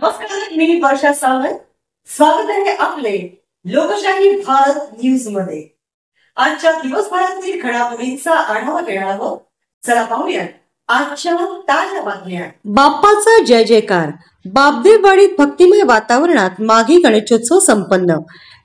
नमस्कार, मी वर्षा सावंत. स्वागत आहे आपले लोकशाही भारत न्यूज मध्ये. आजच्या दिवसभरातील घडामोडींचा आढावा घेणार आहोत. चला पाहूया आजच्या ताज्या बातम्या. बाप्पाचा जय जयकार. बापदेववाडीत भक्तिमय वातावरणात माघी गणेशोत्सव संपन्न.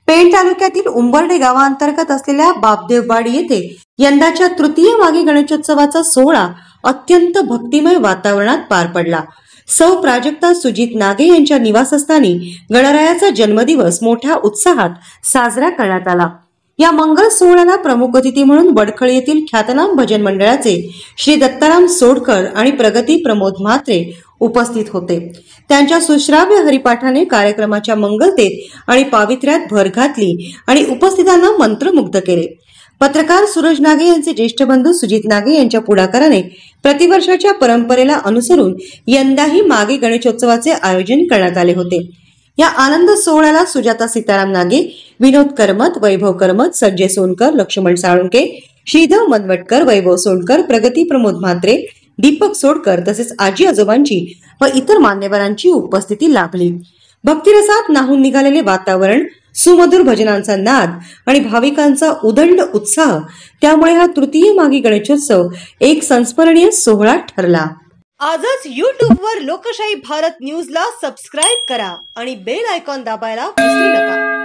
पेण तालुक्यातील उंबर्डे गावांतर्गत असलेल्या बापदेववाडी येथे यंदाच्या तृतीय माघी गणेशोत्सवाचा सोहळा अत्यंत भक्तिमय वातावरणात पार पडला. सौ प्राजक्ता सुजित नागे यांच्या निवासस्थानी गणरायाचा जन्मदिवस मोठ्या उत्साहात साजरा करण्यात आला. या मंगल सोहळ्याला प्रमुख अतिथी म्हणून वडखळ येथील ख्यातनाम भजन मंडळाचे श्री दत्ताराम सोडकर आणि प्रगती प्रमोद म्हात्रे उपस्थित होते. त्यांच्या सुश्राव्य हरिपाठाने कार्यक्रमाच्या मंगलतेत आणि पावित्र्यात भर घातली आणि उपस्थितांना मंत्रमुग्ध केले. पत्रकार सूरज नागे यांचे ज्येष्ठ बंधू सुजित नागे यांच्या पुढाकाराने प्रतिवर्षाच्या परंपरेला अनुसरून यंदाही माघी गणेशोत्सवाचे आयोजन करण्यात आले होते. या आनंद सोहळ्याला सुजाता सीताराम नागे, विनोद करमत, वैभव करमत, संजय सोनकर, लक्ष्मण साळुंके, श्रीधर मनवटकर, वैभव सोनकर, प्रगती प्रमोद म्हात्रे, दीपक सोडकर तसेच आजी आजोबांची व इतर मान्यवरांची उपस्थिती लाभली. भक्तिरसात न्हाऊन निघालेले वातावरण, सुमधुर भजनांचा नाद आणि भाविकांचा उदंड उत्साह, त्यामुळे हा तृतीय माघी गणेशोत्सव एक संस्मरणीय सोहळा ठरला. आजच YouTube वर लोकशाही भारत न्यूजला सबस्क्राईब करा आणि बेल आयकॉन दाबायला विसरू नका.